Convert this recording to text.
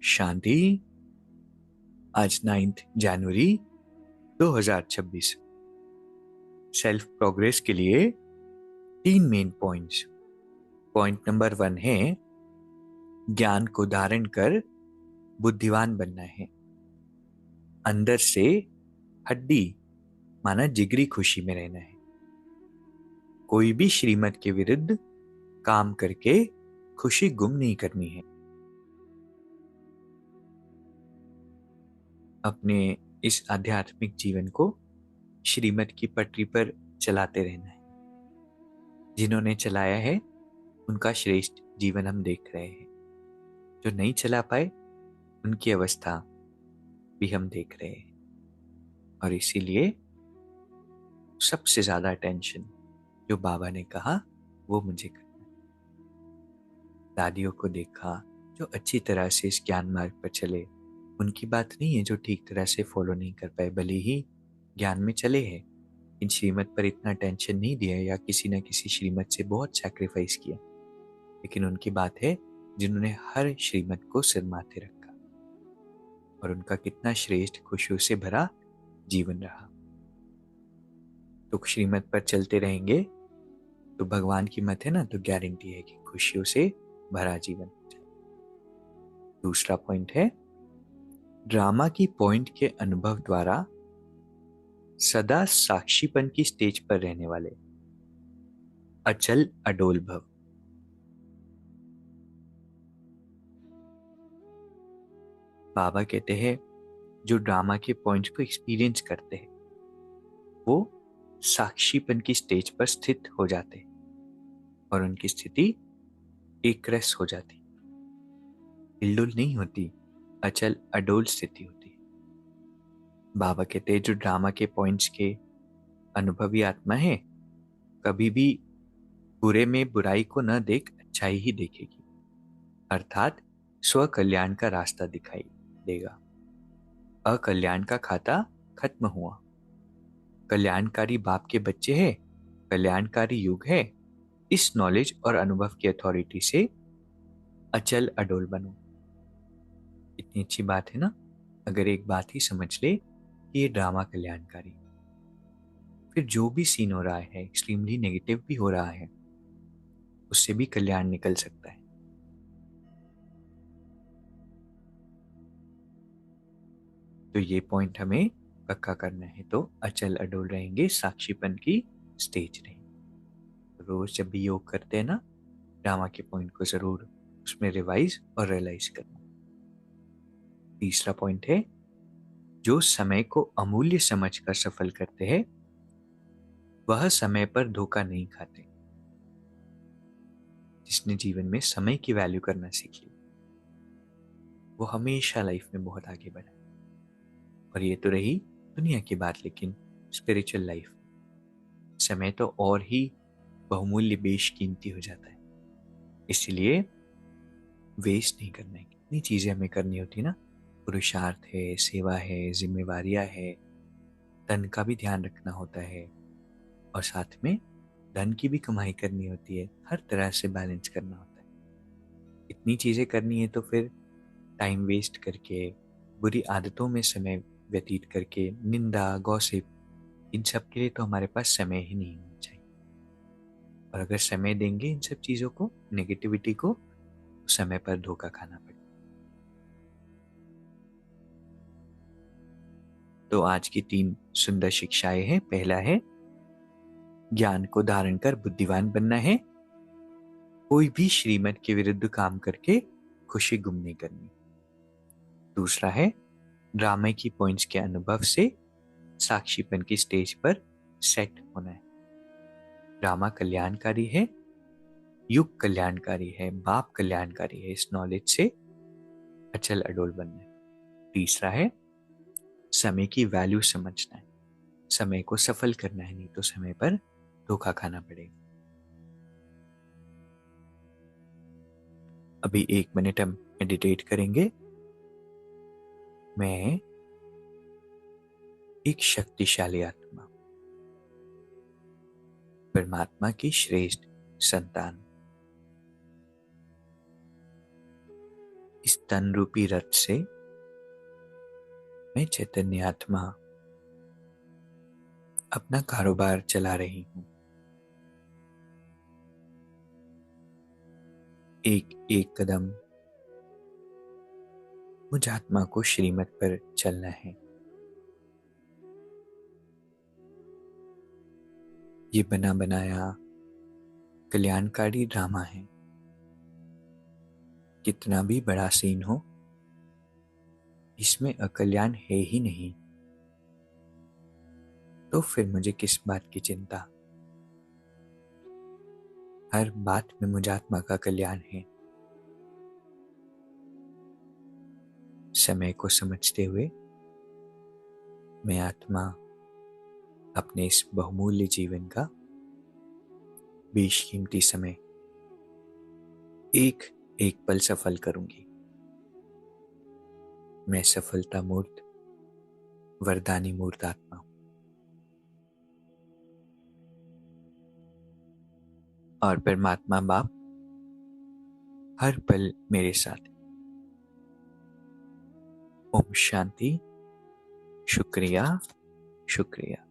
शांति। आज 9 जनवरी 2026। Self progress के लिए 3 मेन पॉइंट्स। पॉइंट नंबर 1 है ज्ञान को धारण कर बुद्धिमान बनना है। अंदर से हड्डी माना जिगरी खुशी में रहना है। कोई भी श्रीमत के विरुद्ध काम करके खुशी गुम नहीं करनी है। अपने इस आध्यात्मिक जीवन को श्रीमत की पटरी पर चलाते रहना है। जिन्होंने चलाया है उनका श्रेष्ठ जीवन हम देख रहे हैं। जो नहीं चला पाए उनकी अवस्था भी हम देख रहे हैं। और इसीलिए सबसे ज्यादा टेंशन जो बाबा ने कहा वो मुझे करना है। दादियों को देखा जो अच्छी तरह से इस ज्ञान मार्ग पर चले। उनकी बात नहीं है जो ठीक तरह से फॉलो नहीं कर पाए, भले ही ज्ञान में चले हैं, इन श्रीमत पर इतना टेंशन नहीं दिया या किसी न किसी श्रीमत से बहुत सैक्रिफाइस किया। लेकिन उनकी बात है जिन्होंने हर श्रीमत को सिर माथे रखा और उनका कितना श्रेष्ठ खुशियों से भरा जीवन रहा। तो श्रीमत पर चलते रहेंगे तो भगवान की मत है ना, तो गारंटी है कि खुशियों से भरा जीवन हो जाए। दूसरा पॉइंट है ड्रामा की पॉइंट के अनुभव द्वारा सदा साक्षीपन की स्टेज पर रहने वाले अचल अडोल भव। बाबा कहते हैं जो ड्रामा के पॉइंट को एक्सपीरियंस करते हैं वो साक्षीपन की स्टेज पर स्थित हो जाते हैं और उनकी स्थिति एक रस हो जाती, हिलडुल नहीं होती, अचल अडोल स्थिति होती। बाबा कहते हैं जो ड्रामा के पॉइंट्स के अनुभवी आत्मा है कभी भी बुरे में बुराई को न देख अच्छाई ही देखेगी, अर्थात स्व कल्याण का रास्ता दिखाई देगा। अकल्याण का खाता खत्म हुआ। कल्याणकारी बाप के बच्चे हैं, कल्याणकारी युग है। इस नॉलेज और अनुभव की अथॉरिटी से अचल अडोल बनो। इतनी अच्छी बात है ना। अगर एक बात ही समझ ले कि ये ड्रामा कल्याणकारी, फिर जो भी सीन हो रहा है एक्सट्रीमली नेगेटिव भी हो रहा है उससे भी कल्याण निकल सकता है। तो ये पॉइंट हमें पक्का करना है। तो अचल अडोल रहेंगे, साक्षीपन की स्टेज रहेंगे। रोज जब भी योग करते हैं ना, ड्रामा के पॉइंट को जरूर उसमें रिवाइज और रियलाइज करना। तीसरा पॉइंट है जो समय को अमूल्य समझकर सफल करते हैं वह समय पर धोखा नहीं खाते। जिसने जीवन में समय की वैल्यू करना सीख ली वो हमेशा लाइफ में बहुत आगे बढ़ा। और ये तो रही दुनिया की बात, लेकिन स्पिरिचुअल लाइफ समय तो और ही बहुमूल्य बेशकीमती हो जाता है। इसलिए वेस्ट नहीं करना है। कितनी चीजें हमें करनी होती ना, पुरुषार्थ है, सेवा है, जिम्मेवारियां है, धन का भी ध्यान रखना होता है और साथ में धन की भी कमाई करनी होती है। हर तरह से बैलेंस करना होता है। इतनी चीजें करनी है तो फिर टाइम वेस्ट करके, बुरी आदतों में समय व्यतीत करके, निंदा, गॉसिप, इन सब के लिए तो हमारे पास समय ही नहीं होना चाहिए। और अगर समय देंगे इन सब चीजों को, नेगेटिविटी को, तो समय पर धोखा खाना पड़ेगा। तो आज की 3 सुंदर शिक्षाएं हैं। पहला है ज्ञान को धारण कर बुद्धिमान बनना है। कोई भी श्रीमत के विरुद्ध काम करके खुशी गुम नहीं करनी। दूसरा है ड्रामे की पॉइंट्स के अनुभव से साक्षीपन की स्टेज पर सेट होना है। ड्रामा कल्याणकारी है, युग कल्याणकारी है, बाप कल्याणकारी है। इस नॉलेज से अचल अडोल बनना है। तीसरा है समय की वैल्यू समझना है। समय को सफल करना है, नहीं तो समय पर धोखा खाना पड़ेगा। अभी 1 मिनट हम मेडिटेट करेंगे। मैं एक शक्तिशाली आत्मा, परमात्मा की श्रेष्ठ संतान, इस तन रूपी रथ से मैं चैतन्य आत्मा अपना कारोबार चला रही हूँ। एक एक कदम मुझ आत्मा को श्रीमत पर चलना है। ये बना बनाया कल्याणकारी ड्रामा है। कितना भी बड़ा सीन हो, इसमें अकल्याण है ही नहीं, तो फिर मुझे किस बात की चिंता। हर बात में मुझ आत्मा का कल्याण है। समय को समझते हुए मैं आत्मा अपने इस बहुमूल्य जीवन का बेशकीमती समय एक एक पल सफल करूंगी। मैं सफलता मूर्त वरदानी मूर्त आत्मा हूं। और परमात्मा बाप हर पल मेरे साथ। ओम शांति। शुक्रिया, शुक्रिया।